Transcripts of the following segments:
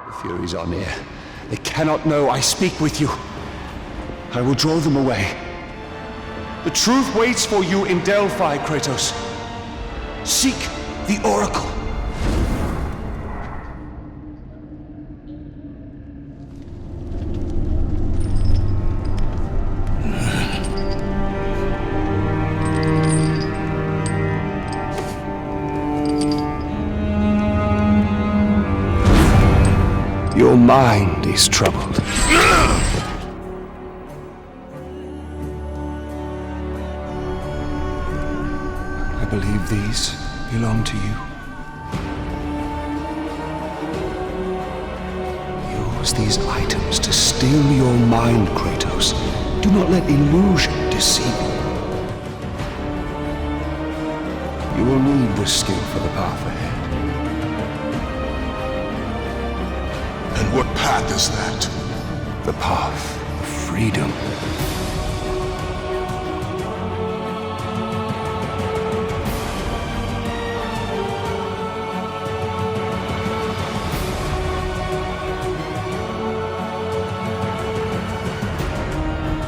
The Furies are near. They cannot know I speak with you. I will draw them away. The truth waits for you in Delphi, Kratos. Seek the Oracle. Your mind is troubled. I believe these belong to you. Use these items to steal your mind, Kratos. Do not let illusion deceive you. You will need this skill for the path ahead. And what path is that? The path of freedom.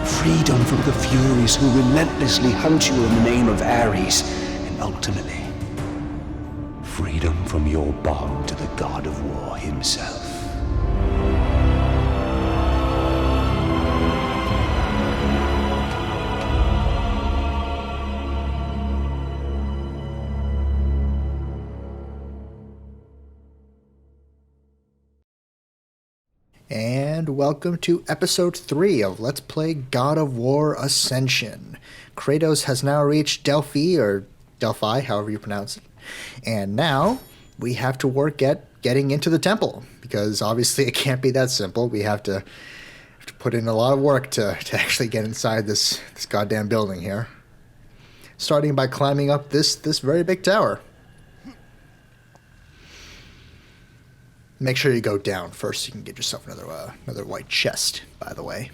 Freedom from the Furies who relentlessly hunt you in the name of Ares, and ultimately, freedom from your bond to the god of war himself. And welcome to episode 3 of Let's Play God of War Ascension. Kratos has now reached Delphi, or Delphi, however you pronounce it. And now we have to work at getting into the temple, because obviously it can't be that simple. We have to put in a lot of work to actually get inside this goddamn building here. Starting by climbing up this very big tower. Make sure you go down first so you can get yourself another white chest, by the way.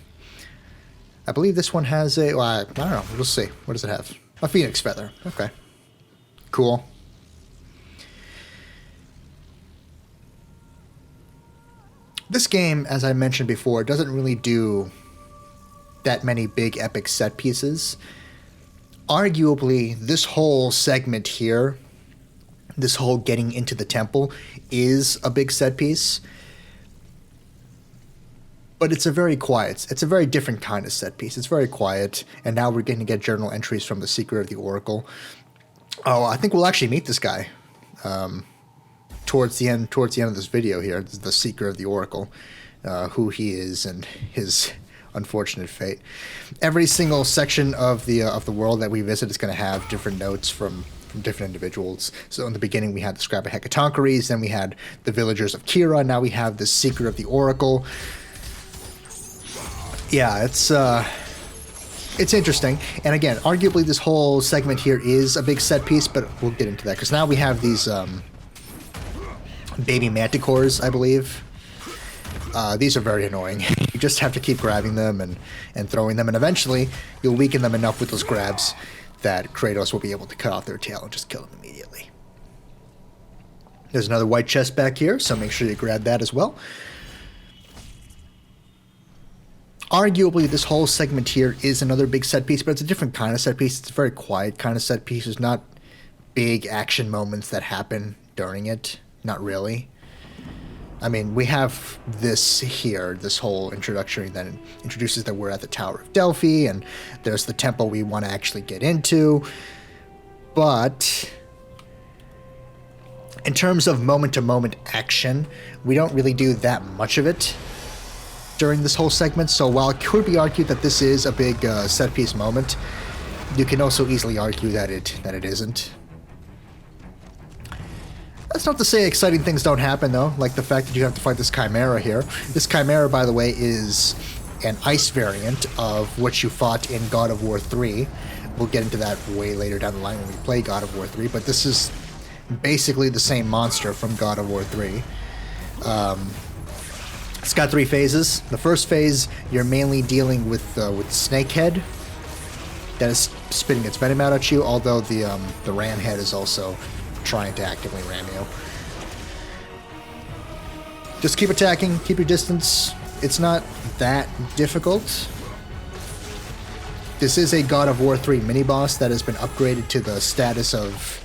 I believe this one has a... Well, I don't know. We'll see. What does it have? A phoenix feather. Okay. Cool. This game, as I mentioned before, doesn't really do that many big epic set pieces. Arguably, this whole segment here, this whole getting into the temple, is a big set piece. But it's a very different kind of set piece. It's very quiet, and now we're going to get journal entries from the Secret of the Oracle. Oh, I think we'll actually meet this guy towards the end of this video here, the Secret of the Oracle, who he is and his unfortunate fate. Every single section of the world that we visit is going to have different notes from different individuals. So in the beginning we had the Scrap of Hecatoncheires, then we had the villagers of Kira, now we have the Secret of the Oracle. Yeah, it's interesting. And again, arguably this whole segment here is a big set piece, but we'll get into that, because now we have these baby manticores, I believe. These are very annoying. You just have to keep grabbing them and throwing them, and eventually you'll weaken them enough with those grabs that Kratos will be able to cut off their tail and just kill them immediately. There's another white chest back here, so make sure you grab that as well. Arguably, this whole segment here is another big set piece, but it's a different kind of set piece. It's a very quiet kind of set piece. There's not big action moments that happen during it. Not really. I mean, we have this here, this whole introductory that introduces that we're at the Tower of Delphi, and there's the temple we want to actually get into. But in terms of moment-to-moment action, we don't really do that much of it during this whole segment. So while it could be argued that this is a big set-piece moment, you can also easily argue that it isn't. That's not to say exciting things don't happen, though, like the fact that you have to fight this Chimera here. This Chimera, by the way, is an ice variant of what you fought in God of War 3. We'll get into that way later down the line when we play God of War 3, but this is basically the same monster from God of War 3. It's got 3 phases. The first phase, you're mainly dealing with Snakehead that is spitting its venom out at you, although the ram head is also trying to actively ram you. Just keep attacking, keep your distance. It's not that difficult. This is a God of War 3 mini-boss that has been upgraded to the status of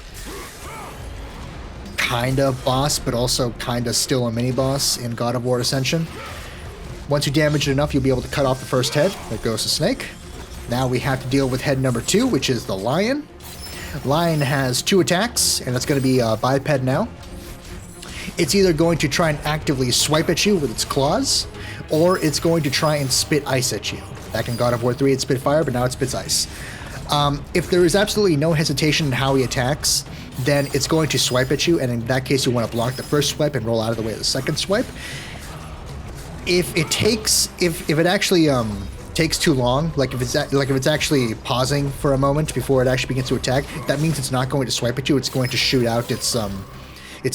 kinda boss, but also kinda still a mini-boss in God of War Ascension. Once you damage it enough, you'll be able to cut off the first head. There goes the snake. Now we have to deal with head number 2, which is the lion. Lion has 2 attacks, and it's going to be a biped now. It's either going to try and actively swipe at you with its claws, or it's going to try and spit ice at you. Back in God of War 3, it spit fire, but now it spits ice. If there is absolutely no hesitation in how he attacks, then it's going to swipe at you, and in that case, you want to block the first swipe and roll out of the way of the second swipe. If it actually takes too long, like if it's actually pausing for a moment before it actually begins to attack, that means it's not going to swipe at you. It's going to shoot out its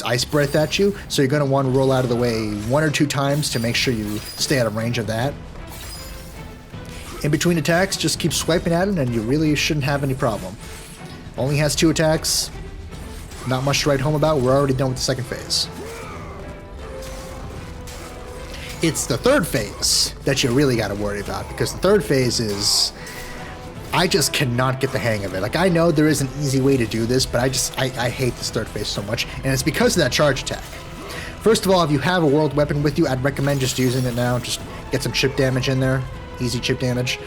ice breath at you. So you're going to want to roll out of the way 1 or 2 times to make sure you stay out of range of that. In between attacks, just keep swiping at it, and you really shouldn't have any problem. Only has 2 attacks. Not much to write home about. We're already done with the second phase. It's the third phase that you really got to worry about, because the third phase is... I just cannot get the hang of it. Like, I know there is an easy way to do this, but I hate this third phase so much, and it's because of that charge attack. First of all, if you have a world weapon with you, I'd recommend just using it now. Just get some chip damage in there. Easy chip damage.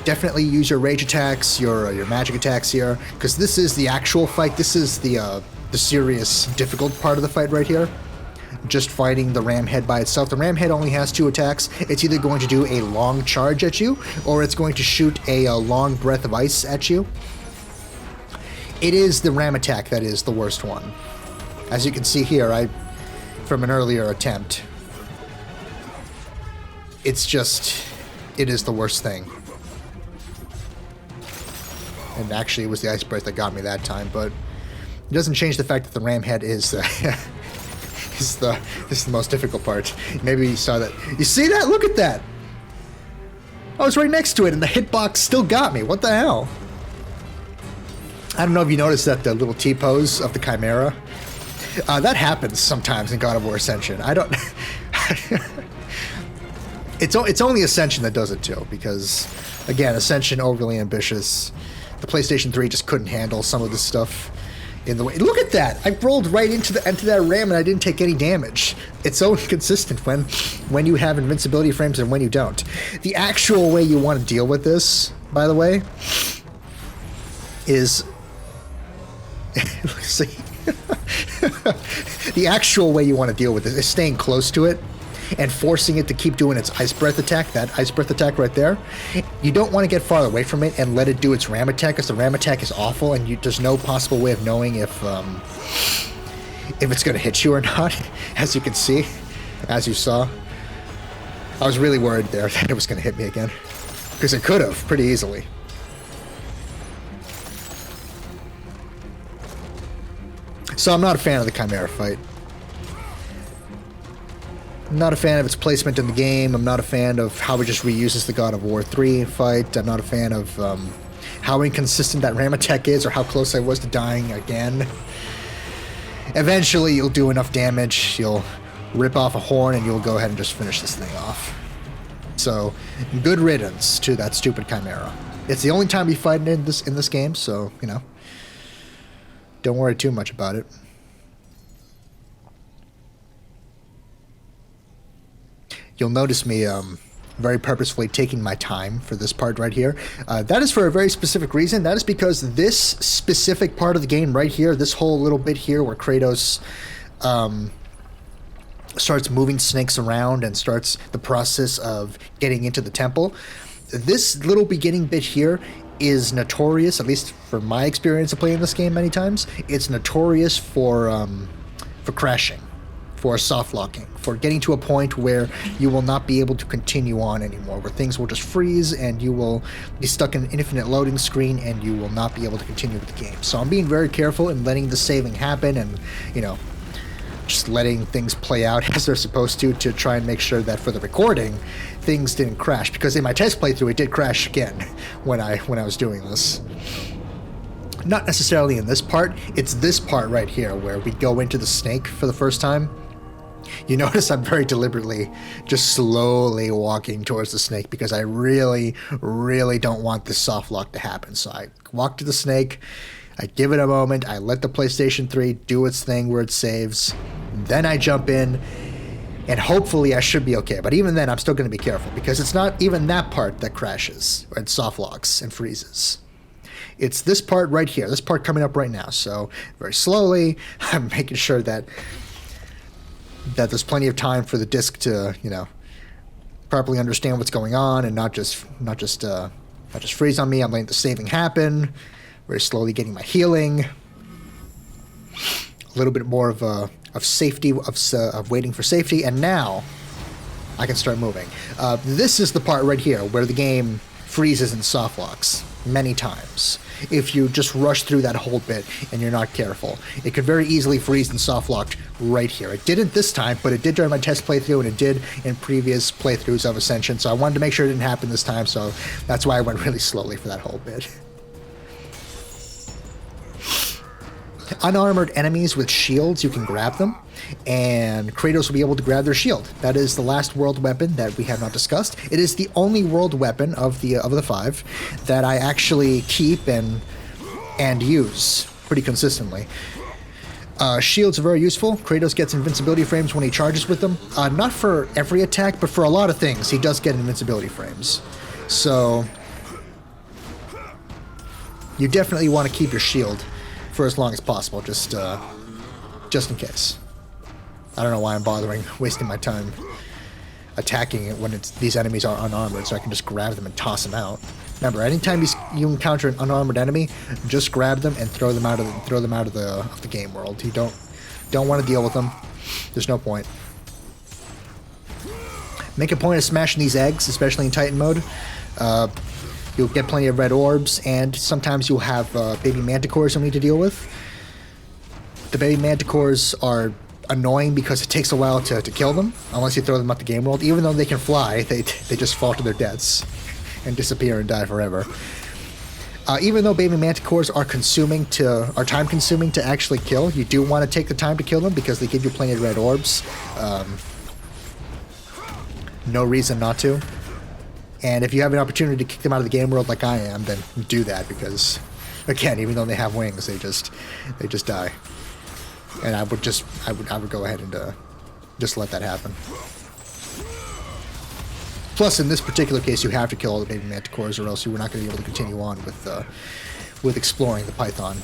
Definitely use your rage attacks, your magic attacks here, because this is the actual fight. This is the serious, difficult part of the fight right here. Just fighting the ram head by itself. The ram head only has 2 attacks. It's either going to do a long charge at you, or it's going to shoot a long breath of ice at you. It is the ram attack that is the worst one. As you can see here, from an earlier attempt, it is the worst thing. And actually, it was the ice breath that got me that time, but it doesn't change the fact that the ram head is is the most difficult part. Maybe you saw that. You see that? Look at that! I was right next to it, and the hitbox still got me. What the hell? I don't know if you noticed that the little T-pose of the Chimera. That happens sometimes in God of War Ascension. I don't... It's only Ascension that does it too, because, again, Ascension overly ambitious. The PlayStation 3 just couldn't handle some of this stuff in the way. Look at that! I rolled right into that ram and I didn't take any damage. It's so inconsistent when you have invincibility frames and when you don't. The actual way you want to deal with this, by the way, is... see? The actual way you want to deal with this is staying close to it and forcing it to keep doing its ice breath attack, that ice breath attack right there. You don't want to get farther away from it and let it do its ram attack, because the ram attack is awful, and there's no possible way of knowing if it's going to hit you or not. As you can see, as you saw, I was really worried there that it was going to hit me again, because it could have pretty easily. So I'm not a fan of the Chimera fight. I'm not a fan of its placement in the game. I'm not a fan of how it just reuses the God of War 3 fight. I'm not a fan of how inconsistent that ram attack is, or how close I was to dying again. Eventually, you'll do enough damage, you'll rip off a horn, and you'll go ahead and just finish this thing off. So, good riddance to that stupid Chimera. It's the only time you fight it in this game, so, you know, don't worry too much about it. You'll notice me very purposefully taking my time for this part right here. That is for a very specific reason. That is because this specific part of the game right here, this whole little bit here where Kratos starts moving snakes around and starts the process of getting into the temple, this little beginning bit here is notorious, at least for my experience of playing this game many times, it's notorious for crashing, for soft locking, for getting to a point where you will not be able to continue on anymore, where things will just freeze and you will be stuck in an infinite loading screen and you will not be able to continue with the game. So I'm being very careful in letting the saving happen and, you know, just letting things play out as they're supposed to try and make sure that for the recording, things didn't crash. Because in my test playthrough, it did crash again when I was doing this. Not necessarily in this part, it's this part right here where we go into the snake for the first time. You notice I'm very deliberately just slowly walking towards the snake because I really, really don't want this soft lock to happen. So I walk to the snake, I give it a moment, I let the PlayStation 3 do its thing where it saves, then I jump in, and hopefully I should be okay. But even then, I'm still going to be careful because it's not even that part that crashes and soft locks and freezes. It's this part right here, this part coming up right now. So very slowly, I'm making sure that there's plenty of time for the disc to, properly understand what's going on and not just freeze on me. I'm letting the saving happen, very slowly getting my healing, a little bit more of safety, of waiting for safety, and now I can start moving. This is the part right here where the game freezes and soft locks many times. If you just rush through that whole bit and you're not careful, it could very easily freeze and soft locked right here. It didn't this time, but it did during my test playthrough, and it did in previous playthroughs of Ascension, so I wanted to make sure it didn't happen this time, so that's why I went really slowly for that whole bit. Unarmored enemies with shields, you can grab them, and Kratos will be able to grab their shield. That is the last world weapon that we have not discussed. It is the only world weapon of the 5 that I actually keep and use pretty consistently. Shields are very useful. Kratos gets invincibility frames when he charges with them. Not for every attack, but for a lot of things, he does get invincibility frames. So you definitely want to keep your shield for as long as possible, just in case. I don't know why I'm wasting my time attacking it when these enemies are unarmored, so I can just grab them and toss them out. Remember, anytime you encounter an unarmored enemy, just grab them and throw them out of the game world. You don't want to deal with them. There's no point. Make a point of smashing these eggs, especially in Titan mode. You'll get plenty of red orbs, and sometimes you'll have baby manticores you'll need to deal with. The baby manticores are annoying because it takes a while to kill them, unless you throw them out the game world. Even though they can fly, they just fall to their deaths and disappear and die forever. Even though baby manticores are time-consuming to actually kill, you do want to take the time to kill them because they give you plenty of red orbs. No reason not to. And if you have an opportunity to kick them out of the game world like I am, then do that because, again, even though they have wings, they just die. And I would go ahead and just let that happen. Plus, in this particular case, you have to kill all the baby manticores, or else you were not going to be able to continue on with exploring the Python.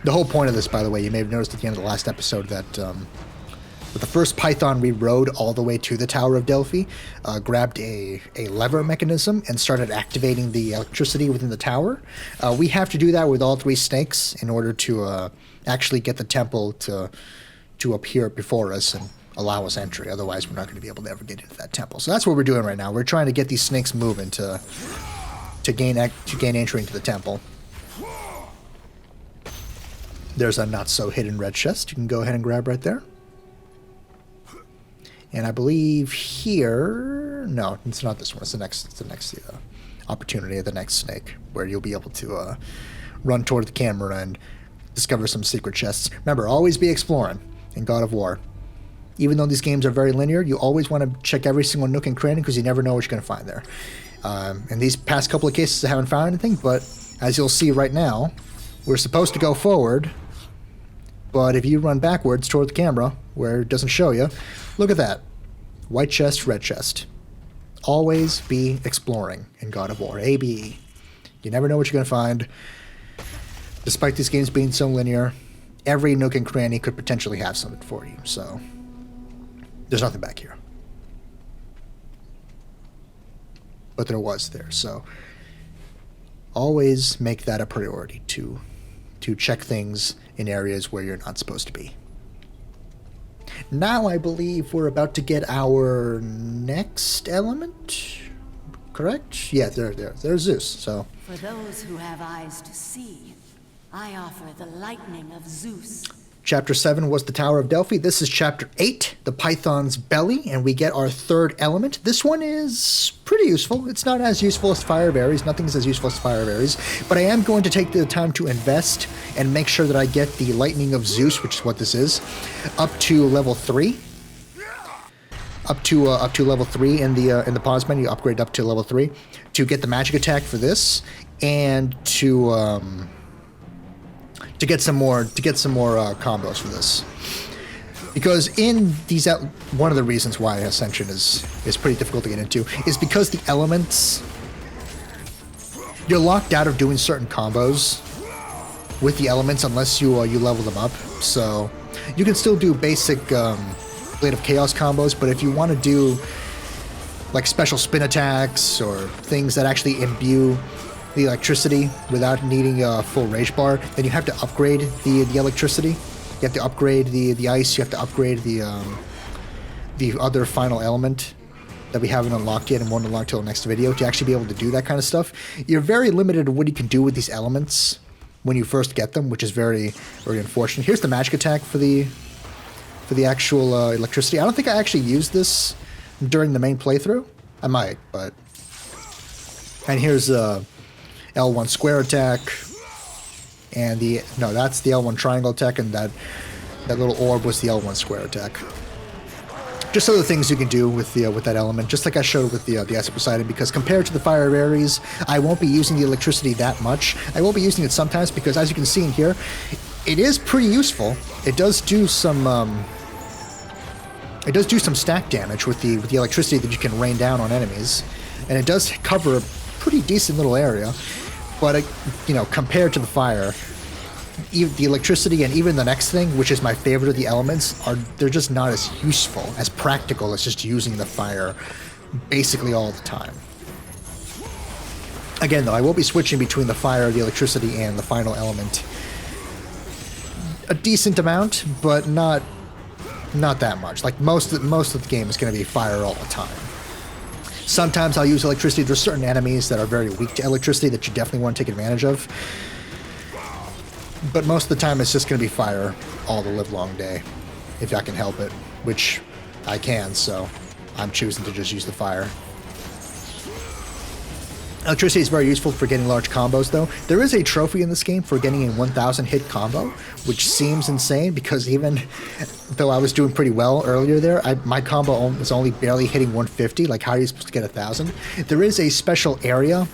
The whole point of this, by the way, you may have noticed at the end of the last episode that with the first Python we rode all the way to the Tower of Delphi, grabbed a lever mechanism and started activating the electricity within the tower. We have to do that with all 3 snakes in order to actually get the temple to appear before us and allow us entry. Otherwise, we're not going to be able to ever get into that temple. So that's what we're doing right now. We're trying to get these snakes moving to gain entry into the temple. There's a not-so-hidden red chest you can go ahead and grab right there. And I believe here... No, it's not this one. It's the next opportunity, the next snake, where you'll be able to run toward the camera and discover some secret chests. Remember, always be exploring in God of War. Even though these games are very linear, you always want to check every single nook and cranny because you never know what you're going to find there. In these past couple of cases, I haven't found anything, but as you'll see right now, we're supposed to go forward, but if you run backwards toward the camera, where it doesn't show you, look at that. White chest, red chest. Always be exploring in God of War. ABE. You never know what you're going to find. Despite these games being so linear, every nook and cranny could potentially have something for you, so there's nothing back here. But there was there, so always make that a priority to check things in areas where you're not supposed to be. Now I believe we're about to get our next element, correct? Yeah, there's Zeus, so. For those who have eyes to see, I offer the lightning of Zeus. Chapter 7 was the Tower of Delphi. This is Chapter 8, the Python's Belly, and we get our third element. This one is pretty useful. It's not as useful as Fire of Ares. Nothing is as useful as Fire of Ares. But I am going to take the time to invest and make sure that I get the Lightning of Zeus, which is what this is, up to level 3. Up to level 3 in the pause menu. Upgrade up to level 3 to get the magic attack for this, and to get some more combos for this, because in these one of the reasons why Ascension is pretty difficult to get into is because the elements, you're locked out of doing certain combos with the elements unless you level them up. So you can still do basic Blade of Chaos combos, but if you want to do like special spin attacks or things that actually imbue the electricity without needing a full rage bar, then you have to upgrade the electricity. You have to upgrade the ice. You have to upgrade the other final element that we haven't unlocked yet and won't unlock till the next video to actually be able to do that kind of stuff. You're very limited to what you can do with these elements when you first get them, which is very, very unfortunate. Here's the magic attack for the actual electricity. I don't think I actually used this during the main playthrough. I might, but... And here's L1 square attack, and that's the L1 triangle attack, and that little orb was the L1 square attack. Just other things you can do with that element, just like I showed with the Acid Poseidon, because compared to the Fire of Ares, I won't be using the electricity that much. I will be using it sometimes because, as you can see in here, it is pretty useful. It does do some stack damage with the electricity that you can rain down on enemies, and it does cover a pretty decent little area. But compared to the fire, the electricity and even the next thing, which is my favorite of the elements, they're just not as useful, as practical as just using the fire basically all the time. Again, though, I will be switching between the fire, the electricity, and the final element a decent amount, but not that much. Like most of the game is going to be fire all the time. Sometimes I'll use electricity. There's certain enemies that are very weak to electricity that you definitely want to take advantage of. But most of the time it's just going to be fire all the livelong day, if I can help it, which I can, so I'm choosing to just use the fire. Electricity is very useful for getting large combos, though. There is a trophy in this game for getting a 1,000 hit combo, which seems insane because even though I was doing pretty well earlier there, my combo was only barely hitting 150. Like, how are you supposed to get 1,000? There is a special area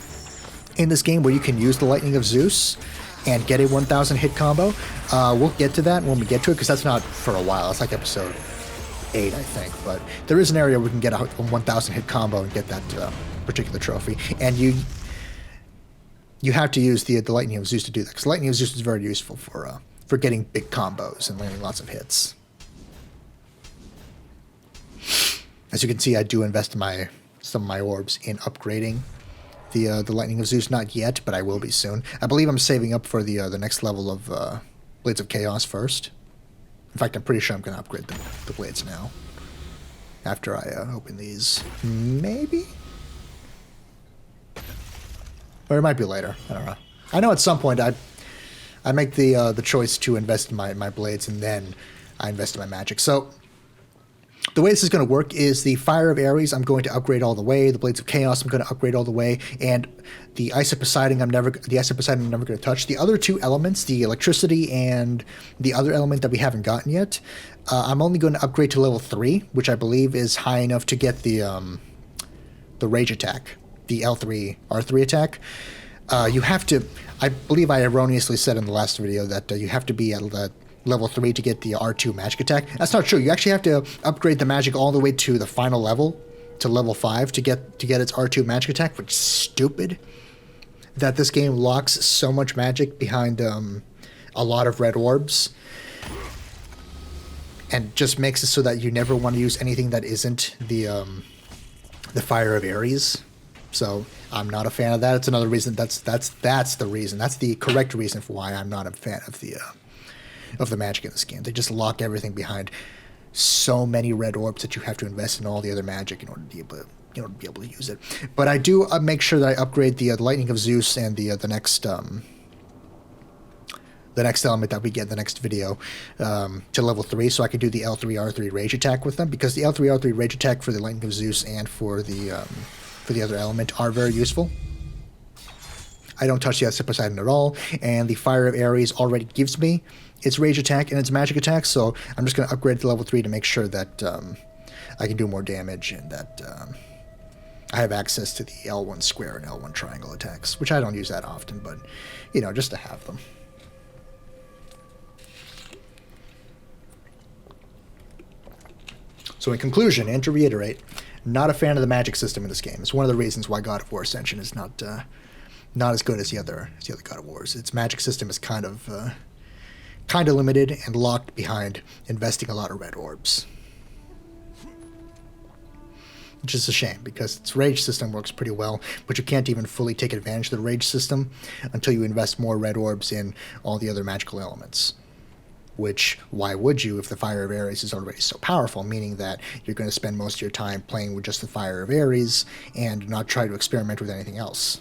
in this game where you can use the Lightning of Zeus and get a 1,000 hit combo. We'll get to that when we get to it, because that's not for a while. It's like episode 8, I think. But there is an area where we can get a 1,000 hit combo and get that particular trophy, and you have to use the Lightning of Zeus to do that, because Lightning of Zeus is very useful for getting big combos and landing lots of hits. As you can see, I do invest some of my orbs in upgrading the Lightning of Zeus. Not yet, but I will be soon. I believe I'm saving up for the next level of Blades of Chaos first. In fact, I'm pretty sure I'm going to upgrade the blades now after I open these. Maybe. Or it might be later. I don't know. I know at some point I make the choice to invest in my blades, and then I invest in my magic. So the way this is going to work is the Fire of Ares I'm going to upgrade all the way. The Blades of Chaos I'm going to upgrade all the way, and the Ice of Poseidon I'm never going to touch. The other two elements, the electricity and the other element that we haven't gotten yet, I'm only going to upgrade to level 3, which I believe is high enough to get the rage attack. The L3 R3 attack. You have to, I believe I erroneously said in the last video that you have to be at level 3 to get the R2 magic attack. That's not true. You actually have to upgrade the magic all the way to the final level, to level 5, to get its R2 magic attack, which is stupid. That this game locks so much magic behind a lot of red orbs, and just makes it so that you never want to use anything that isn't the Fire of Ares. So I'm not a fan of that. It's another reason. That's the reason. That's the correct reason for why I'm not a fan of the magic in this game. They just lock everything behind so many red orbs that you have to invest in all the other magic in order to be able to use it. But I do make sure that I upgrade the Lightning of Zeus and the the next element that we get in the next video, to level 3, so I can do the L3R3 rage attack with them, because the L3R3 rage attack for the Lightning of Zeus and for the other element are very useful. I don't touch the Ascent Poseidon at all, and the Fire of Ares already gives me its rage attack and its magic attack, so I'm just going to upgrade to level 3 to make sure that I can do more damage and that I have access to the L1 square and L1 triangle attacks, which I don't use that often, but, you know, just to have them. So in conclusion, and to reiterate, not a fan of the magic system in this game. It's one of the reasons why God of War Ascension is not as good as the other God of Wars. Its magic system is kind of limited and locked behind investing a lot of red orbs. Which is a shame, because its rage system works pretty well, but you can't even fully take advantage of the rage system until you invest more red orbs in all the other magical elements. Which, why would you if the Fire of Ares is already so powerful, meaning that you're going to spend most of your time playing with just the Fire of Ares and not try to experiment with anything else.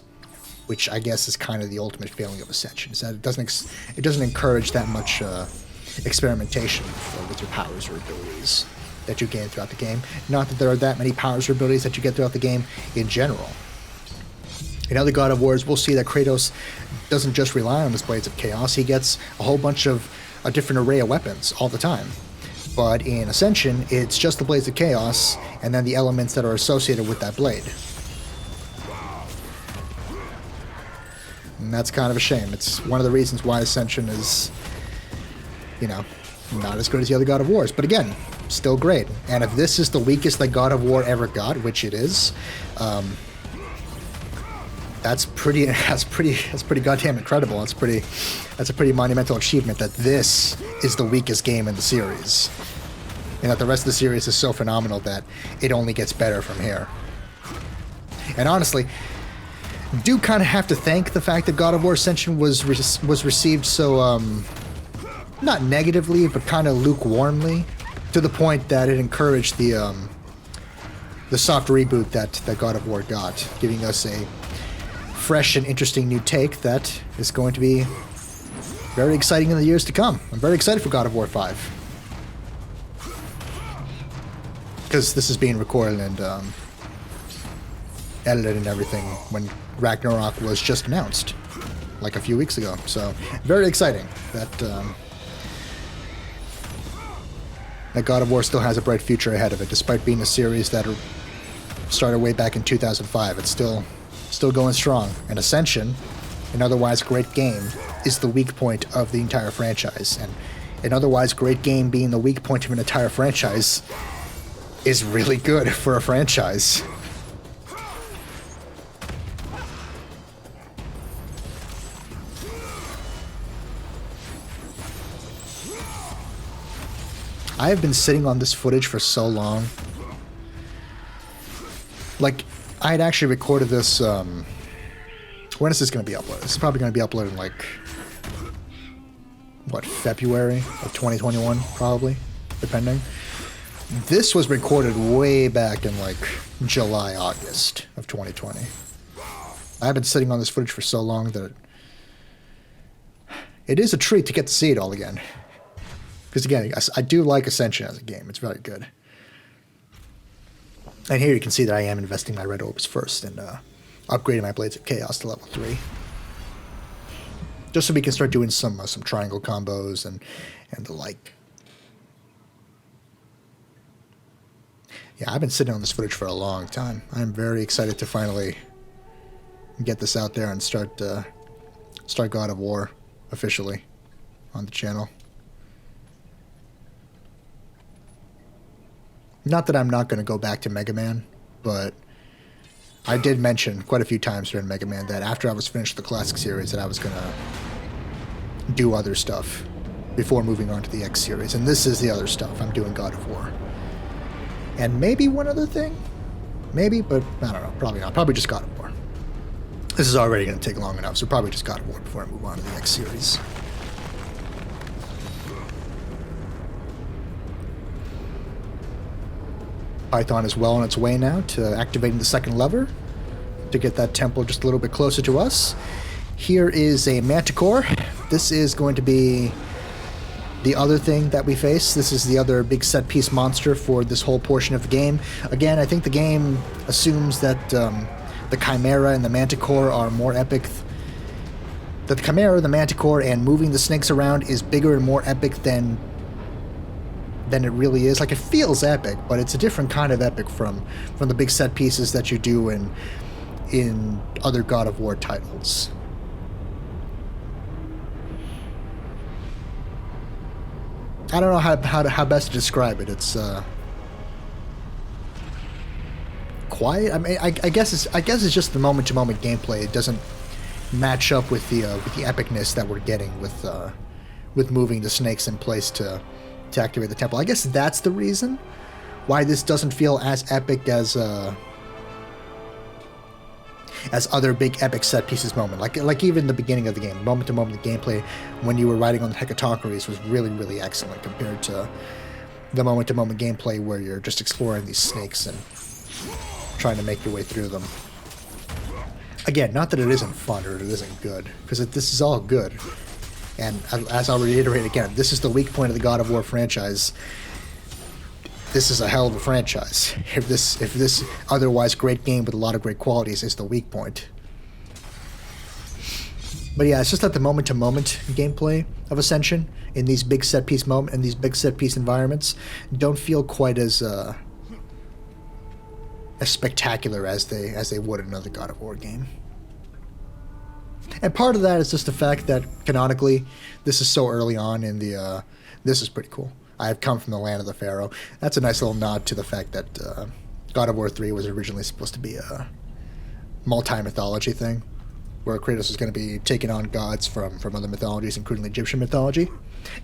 Which I guess is kind of the ultimate failing of Ascension, is that it doesn't encourage that much experimentation with your powers or abilities that you gain throughout the game. Not that there are that many powers or abilities that you get throughout the game in general. In other God of Wars, we'll see that Kratos doesn't just rely on his Blades of Chaos, he gets a whole bunch of a different array of weapons all the time. But in Ascension, it's just the Blades of Chaos, and then the elements that are associated with that blade. And that's kind of a shame. It's one of the reasons why Ascension is, you know, not as good as the other God of Wars. But again, still great. And if this is the weakest that God of War ever got, which it is, that's pretty goddamn incredible. That's a pretty monumental achievement that this is the weakest game in the series. And that the rest of the series is so phenomenal that it only gets better from here. And honestly, do kind of have to thank the fact that God of War Ascension was received so, not negatively, but kind of lukewarmly, to the point that it encouraged the soft reboot that God of War got, giving us a fresh and interesting new take that is going to be very exciting in the years to come. I'm very excited for God of War 5. Because this is being recorded and edited and everything when Ragnarok was just announced, like a few weeks ago. So, very exciting that God of War still has a bright future ahead of it, despite being a series that started way back in 2005. It's still going strong. And Ascension, an otherwise great game, is the weak point of the entire franchise. And an otherwise great game being the weak point of an entire franchise is really good for a franchise. I have been sitting on this footage for so long. Like, I had actually recorded this, when is this going to be uploaded? This is probably going to be uploaded in, like, what, February of 2021, probably, depending. This was recorded way back in, like, July, August of 2020. I've been sitting on this footage for so long that it is a treat to get to see it all again. Because again, I do like Ascension as a game. It's very good. And here you can see that I am investing my red orbs first and upgrading my Blades of Chaos to level 3. Just so we can start doing some triangle combos and the like. Yeah, I've been sitting on this footage for a long time. I'm very excited to finally get this out there and start God of War officially on the channel. Not that I'm not going to go back to Mega Man, but I did mention quite a few times during Mega Man that after I was finished with the classic series that I was going to do other stuff before moving on to the X series. And this is the other stuff. I'm doing God of War. And maybe one other thing? Maybe, but I don't know. Probably not. Probably just God of War. This is already going to take long enough, so probably just God of War before I move on to the X series. Python is well on its way now to activating the second lever to get that temple just a little bit closer to us. Here is a Manticore. This is going to be the other thing that we face. This is the other big set-piece monster for this whole portion of the game. Again, I think the game assumes that the Chimera and the Manticore are more epic. That the Chimera, the Manticore, and moving the snakes around is bigger and more epic than it really is. Like, it feels epic, but it's a different kind of epic from the big set pieces that you do in other God of War titles. I don't know how best to describe it. It's quiet. I mean, I guess it's just the moment-to-moment gameplay. It doesn't match up with the epicness that we're getting with moving the snakes in place to activate the temple. I guess that's the reason why this doesn't feel as epic as other big epic set pieces moment. Like even the beginning of the game, moment to moment gameplay when you were riding on the Hecatocaries was really, really excellent compared to the moment to moment gameplay where you're just exploring these snakes and trying to make your way through them. Again, not that it isn't fun or it isn't good, because this is all good. And as I'll reiterate again, this is the weak point of the God of War franchise. This is a hell of a franchise. If this otherwise great game with a lot of great qualities is the weak point. But yeah, it's just that the moment-to-moment gameplay of Ascension in these big set-piece environments don't feel quite as spectacular as they would in another God of War game. And part of that is just the fact that canonically, this is so early on in the. This is pretty cool. I have come from the land of the Pharaoh. That's a nice little nod to the fact that God of War 3 was originally supposed to be a multi-mythology thing, where Kratos is going to be taking on gods from other mythologies, including Egyptian mythology.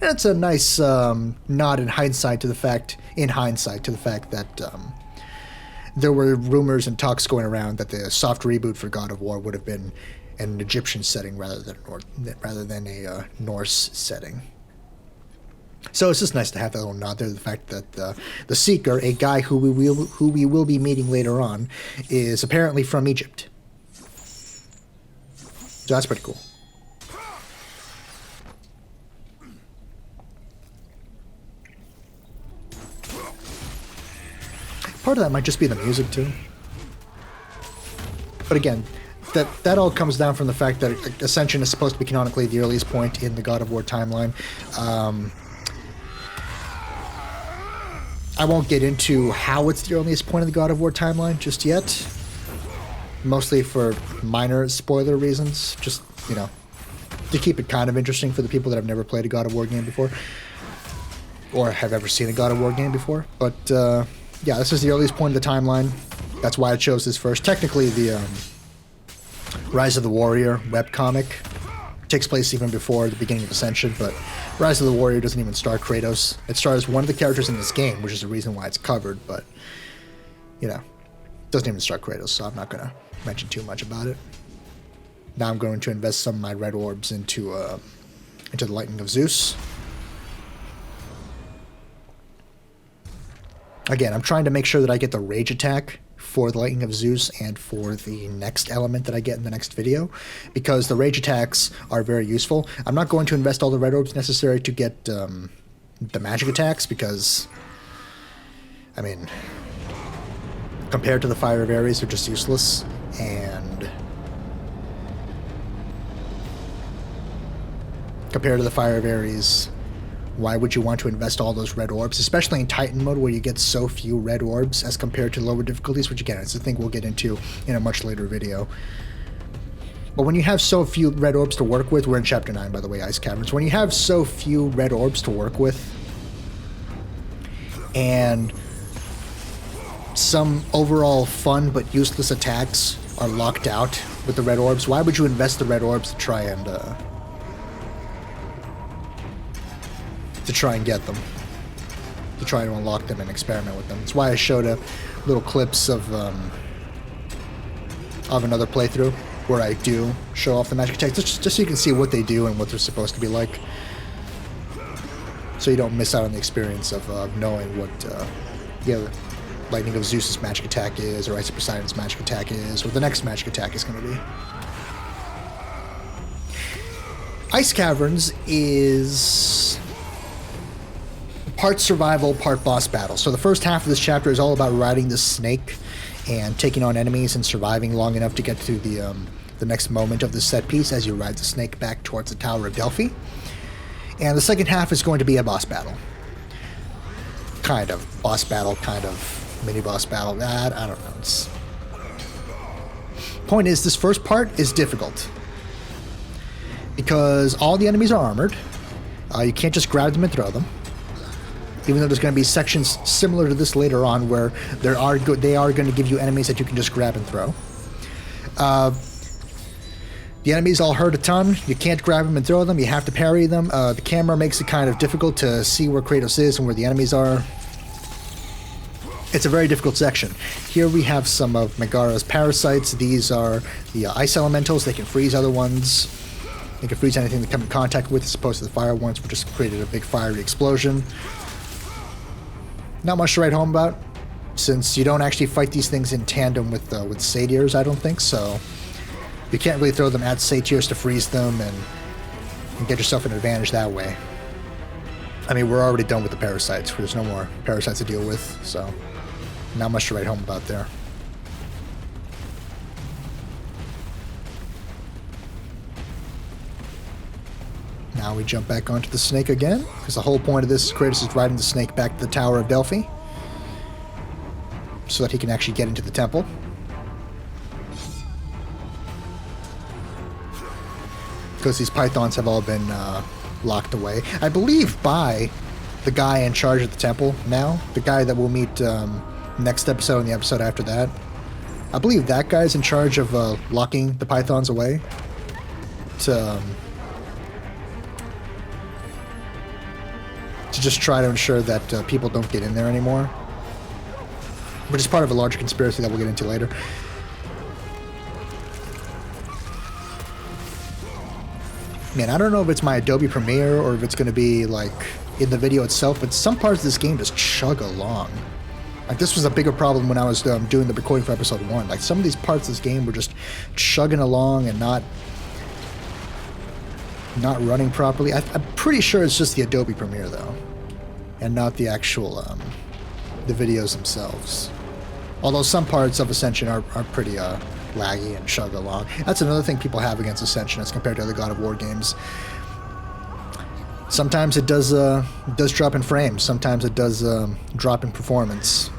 And it's a nice nod in hindsight to the fact that there were rumors and talks going around that the soft reboot for God of War would have been an Egyptian setting rather than a Norse setting. So it's just nice to have that little nod there, the fact that the Seeker, a guy who we will be meeting later on, is apparently from Egypt. So that's pretty cool. Part of that might just be the music too. But again, that all comes down from the fact that Ascension is supposed to be canonically the earliest point in the God of War timeline. I won't get into how it's the earliest point in the God of War timeline just yet. Mostly for minor spoiler reasons. Just, to keep it kind of interesting for the people that have never played a God of War game before. Or have ever seen a God of War game before. But, yeah, this is the earliest point of the timeline. That's why I chose this first. Technically, the Rise of the Warrior webcomic takes place even before the beginning of Ascension, but Rise of the Warrior doesn't even star Kratos. It stars one of the characters in this game, which is the reason why it's covered, but, doesn't even star Kratos, so I'm not going to mention too much about it. Now I'm going to invest some of my red orbs into the Lightning of Zeus. Again, I'm trying to make sure that I get the rage attack for the Lightning of Zeus and for the next element that I get in the next video, because the rage attacks are very useful. I'm not going to invest all the red orbs necessary to get the magic attacks, because, I mean, compared to the Fire of Ares, they're just useless, and compared to the Fire of Ares, why would you want to invest all those red orbs, especially in Titan mode where you get so few red orbs as compared to lower difficulties, which again, it's a thing we'll get into in a much later video. But when you have so few red orbs to work with, we're in Chapter 9, by the way, Ice Caverns. When you have so few red orbs to work with, and some overall fun but useless attacks are locked out with the red orbs, why would you invest the red orbs to try and get them, to try to unlock them and experiment with them? That's why I showed little clips of another playthrough where I do show off the magic attacks, just so you can see what they do and what they're supposed to be like, so you don't miss out on the experience of knowing what Lightning of Zeus's magic attack is, or Ice of Poseidon's magic attack is, or the next magic attack is going to be. Ice Caverns is part survival, part boss battle. So the first half of this chapter is all about riding the snake and taking on enemies and surviving long enough to get to the next moment of the set piece as you ride the snake back towards the Tower of Delphi. And the second half is going to be a boss battle. Kind of. Boss battle, kind of mini-boss battle. I don't know. Point is, this first part is difficult. Because all the enemies are armored. You can't just grab them and throw them. Even though there's going to be sections similar to this later on where they are going to give you enemies that you can just grab and throw. The enemies all hurt a ton. You can't grab them and throw them. You have to parry them. The camera makes it kind of difficult to see where Kratos is and where the enemies are. It's a very difficult section. Here we have some of Megara's parasites. These are the ice elementals. They can freeze other ones. They can freeze anything they come in contact with, as opposed to the fire ones, which just created a big fiery explosion. Not much to write home about, since you don't actually fight these things in tandem with satyrs, I don't think, so you can't really throw them at satyrs to freeze them and get yourself an advantage that way. I mean, we're already done with the parasites. There's no more parasites to deal with, so not much to write home about there. Now we jump back onto the snake again, because the whole point of this is Kratos is riding the snake back to the Tower of Delphi so that he can actually get into the temple. Because these pythons have all been locked away. I believe by the guy in charge of the temple now, the guy that we'll meet next episode and the episode after that. I believe that guy's in charge of locking the pythons away to just try to ensure that people don't get in there anymore. Which is part of a larger conspiracy that we'll get into later. Man, I don't know if it's my Adobe Premiere or if it's going to be like in the video itself, but some parts of this game just chug along. Like, this was a bigger problem when I was doing the recording for episode 1. Like, some of these parts of this game were just chugging along and not running properly. I'm pretty sure it's just the Adobe Premiere, though, and not the actual the videos themselves. Although some parts of Ascension are pretty laggy and chug along. That's another thing people have against Ascension as compared to other God of War games. Sometimes it does drop in frames. Sometimes it does drop in performance.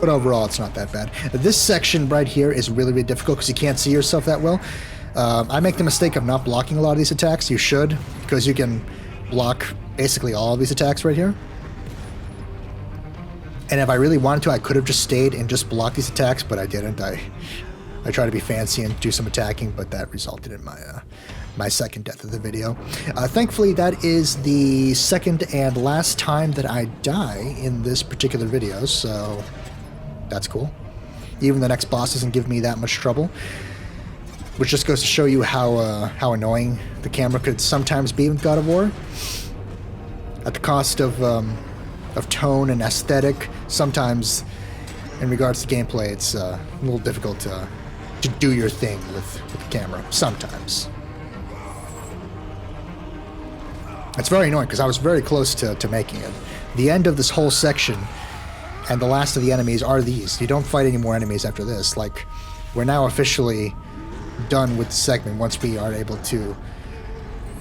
But overall, it's not that bad. This section right here is really, really difficult because you can't see yourself that well. I make the mistake of not blocking a lot of these attacks. You should, because you can block basically all of these attacks right here. And if I really wanted to, I could have just stayed and just blocked these attacks, but I didn't. I tried to be fancy and do some attacking, but that resulted in my second death of the video. Thankfully, that is the second and last time that I die in this particular video, so that's cool. Even the next boss doesn't give me that much trouble, which just goes to show you how annoying the camera could sometimes be with God of War. At the cost of tone and aesthetic, sometimes in regards to gameplay, it's a little difficult to do your thing with the camera, sometimes. It's very annoying because I was very close to making it. The end of this whole section and the last of the enemies are these. You don't fight any more enemies after this. Like, we're now officially done with the segment once we are able to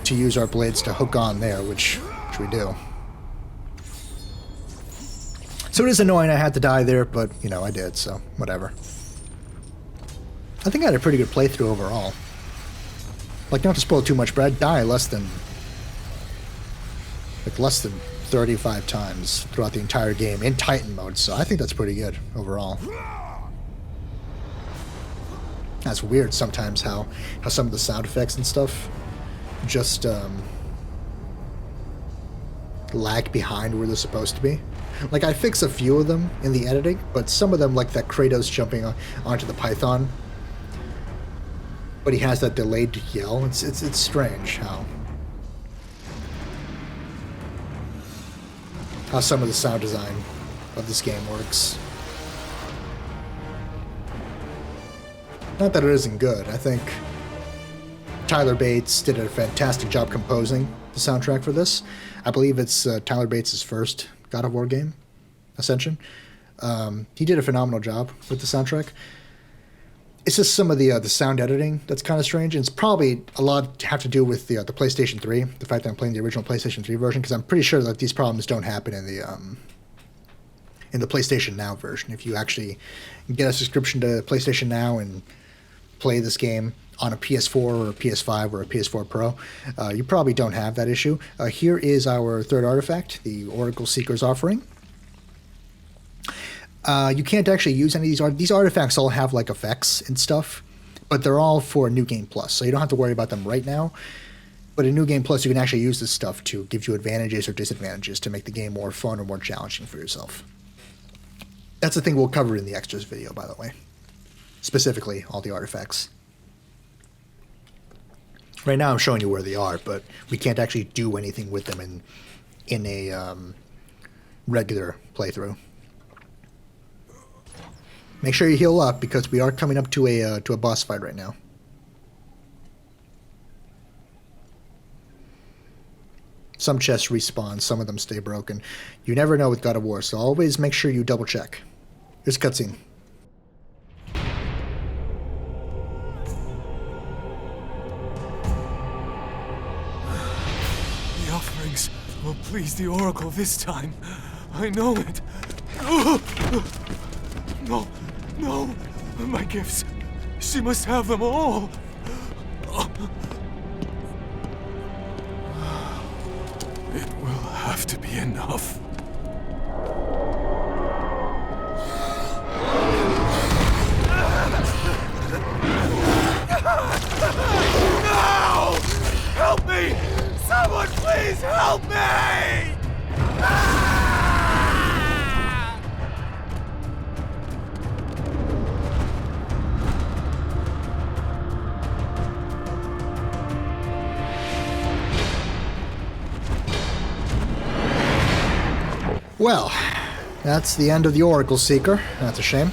use our blades to hook on there, which we do. So it is annoying I had to die there, but, you know, I did, so whatever. I think I had a pretty good playthrough overall. Like, not to spoil too much, but I'd die less than 35 times throughout the entire game in Titan mode, so I think that's pretty good overall. That's weird sometimes how some of the sound effects and stuff just lag behind where they're supposed to be. Like, I fix a few of them in the editing, but some of them, like that Kratos jumping onto the python, but he has that delayed yell. It's strange how some of the sound design of this game works. Not that it isn't good. I think Tyler Bates did a fantastic job composing the soundtrack for this. I believe it's Tyler Bates' first God of War game, Ascension. He did a phenomenal job with the soundtrack. It's just some of the sound editing that's kind of strange, and it's probably a lot to have to do with the PlayStation 3, the fact that I'm playing the original PlayStation 3 version, because I'm pretty sure that these problems don't happen in the PlayStation Now version. If you actually get a subscription to PlayStation Now and play this game on a PS4 or a PS5 or a PS4 Pro, you probably don't have that issue. Here is our third artifact, the Oracle Seeker's Offering. You can't actually use any of these artifacts all have like effects and stuff, but they're all for New Game Plus, so you don't have to worry about them right now. But in New Game Plus, you can actually use this stuff to give you advantages or disadvantages to make the game more fun or more challenging for yourself. That's the thing we'll cover in the extras video, by the way. Specifically, all the artifacts. Right now I'm showing you where they are, but we can't actually do anything with them in a regular playthrough. Make sure you heal up, because we are coming up to a boss fight right now. Some chests respawn, some of them stay broken. You never know with God of War, so always make sure you double check. Here's a cutscene. The offerings will please the Oracle this time. I know it. No, no, my gifts. She must have them all. It will have to be enough. No! Help me! Someone please help me! Well, that's the end of the Oracle Seeker. That's a shame.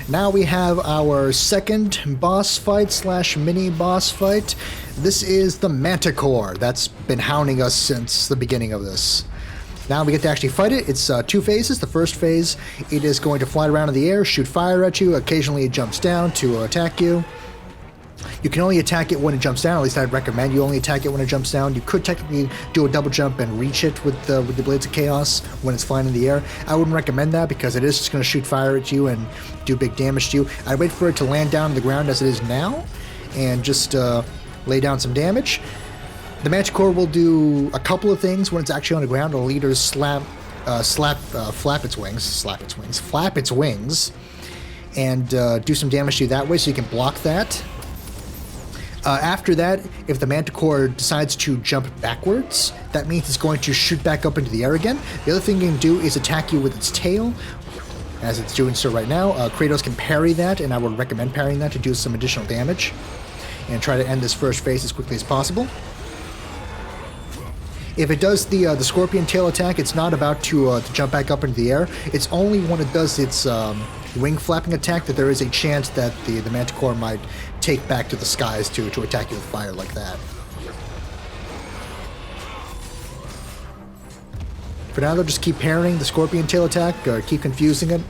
Now we have our second boss fight / mini boss fight. This is the Manticore that's been hounding us since the beginning of this. Now we get to actually fight it. It's 2 phases. The first phase, it is going to fly around in the air, shoot fire at you. Occasionally it jumps down to attack you. You can only attack it when it jumps down. At least I'd recommend you only attack it when it jumps down. You could technically do a double jump and reach it with the Blades of Chaos when it's flying in the air. I wouldn't recommend that, because it is just going to shoot fire at you and do big damage to you. I'd wait for it to land down on the ground as it is now and just lay down some damage. The Manticore will do a couple of things when it's actually on the ground. It'll either flap its wings, and do some damage to you that way, so you can block that. After that, if the Manticore decides to jump backwards, that means it's going to shoot back up into the air again. The other thing it can do is attack you with its tail, as it's doing so right now. Kratos can parry that, and I would recommend parrying that to do some additional damage, and try to end this first phase as quickly as possible. If it does the scorpion tail attack, it's not about to jump back up into the air. It's only when it does its wing flapping attack that there is a chance that the Manticore might take back to the skies to attack you with fire like that. For now, they'll just keep parrying the scorpion tail attack, keep confusing it.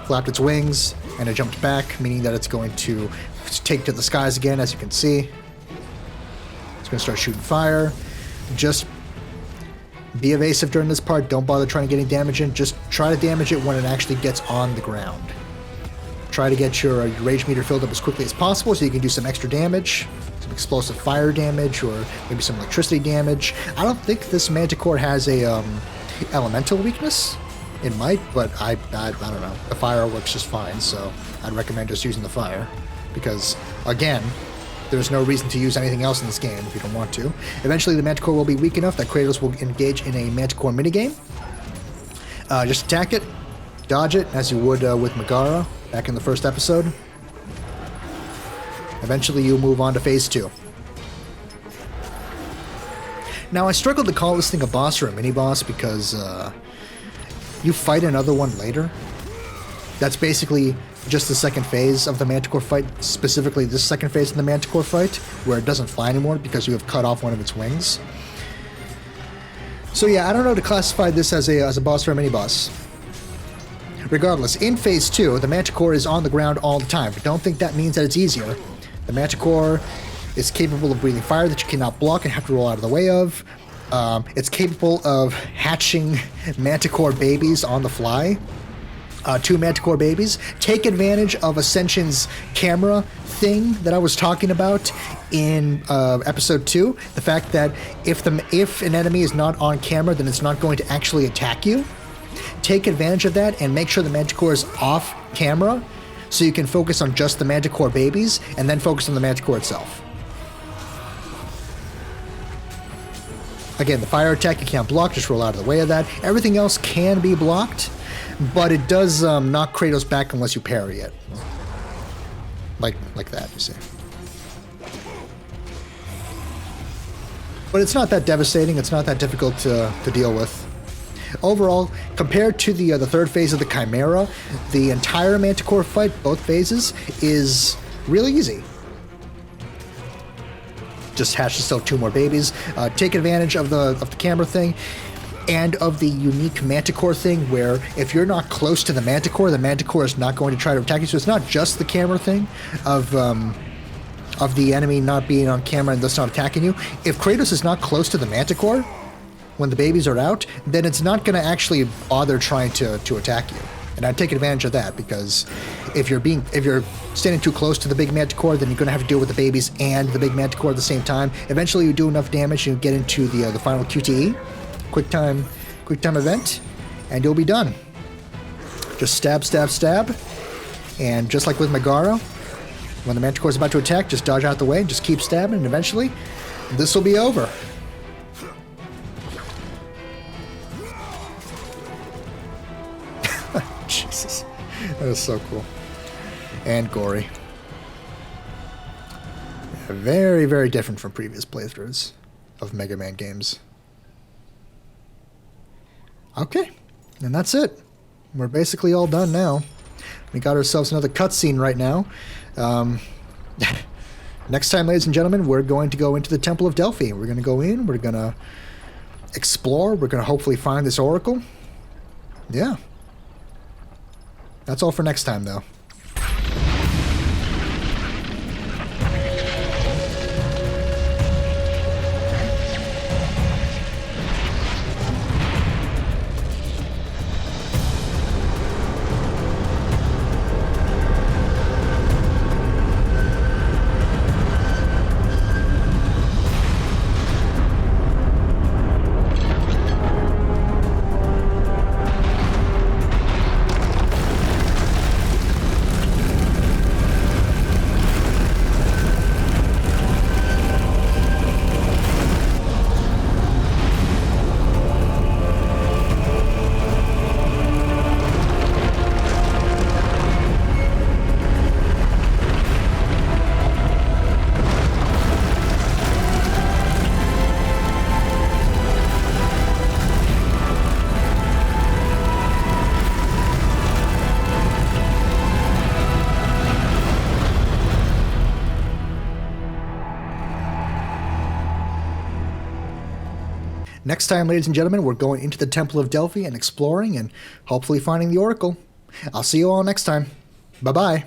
Flapped its wings, and it jumped back, meaning that it's going to take to the skies again, as you can see. It's going to start shooting fire. Just be evasive during this part. Don't bother trying to get any damage in. Just try to damage it when it actually gets on the ground. Try to get your rage meter filled up as quickly as possible so you can do some extra damage, some explosive fire damage, or maybe some electricity damage. I don't think this Manticore has a elemental weakness. It might, but I don't know. The fire works just fine, so I'd recommend just using the fire, because again, there's no reason to use anything else in this game if you don't want to. Eventually, the Manticore will be weak enough that Kratos will engage in a Manticore minigame. Just attack it, dodge it, as you would with Megara back in the first episode. Eventually, you move on to phase 2. Now, I struggled to call this thing a boss or a mini-boss because you fight another one later. That's basically just the second phase of the Manticore fight, specifically this second phase of the Manticore fight, where it doesn't fly anymore because you have cut off one of its wings. So yeah, I don't know to classify this as a boss or a mini-boss. Regardless, in Phase 2, the Manticore is on the ground all the time, but don't think that means that it's easier. The Manticore is capable of breathing fire that you cannot block and have to roll out of the way of. It's capable of hatching Manticore babies on the fly. 2 Manticore babies. Take advantage of Ascension's camera thing that I was talking about in episode 2. The fact that if an enemy is not on camera, then it's not going to actually attack you. Take advantage of that and make sure the Manticore is off camera so you can focus on just the Manticore babies and then focus on the Manticore itself. Again, the fire attack you can't block, just roll out of the way of that. Everything else can be blocked, but it does knock Kratos back unless you parry it. Like that, you see. But it's not that devastating, it's not that difficult to deal with. Overall, compared to the third phase of the Chimera, the entire Manticore fight, both phases, is really easy. Just hatch yourself 2 more babies. Take advantage of the camera thing and of the unique Manticore thing, where if you're not close to the Manticore is not going to try to attack you. So it's not just the camera thing of the enemy not being on camera and thus not attacking you. If Kratos is not close to the Manticore when the babies are out, then it's not going to actually bother trying to attack you. And I'd take advantage of that, because if you're standing too close to the big Manticore, then you're going to have to deal with the babies and the big Manticore at the same time. Eventually, you do enough damage, and you get into the final QTE, quick time event, and you'll be done. Just stab, stab, stab, and just like with Megara, when the Manticore is about to attack, just dodge out the way, just keep stabbing, and eventually, this will be over. Jesus, that is so cool. And gory. Yeah, very, very different from previous playthroughs of Mega Man games. Okay, and that's it. We're basically all done now. We got ourselves another cutscene right now. Next time, ladies and gentlemen, we're going to go into the Temple of Delphi. We're going to go in, we're going to explore, we're going to hopefully find this oracle. Yeah. That's all for next time, though. Next time, ladies and gentlemen, we're going into the Temple of Delphi and exploring and hopefully finding the Oracle. I'll see you all next time. Bye-bye.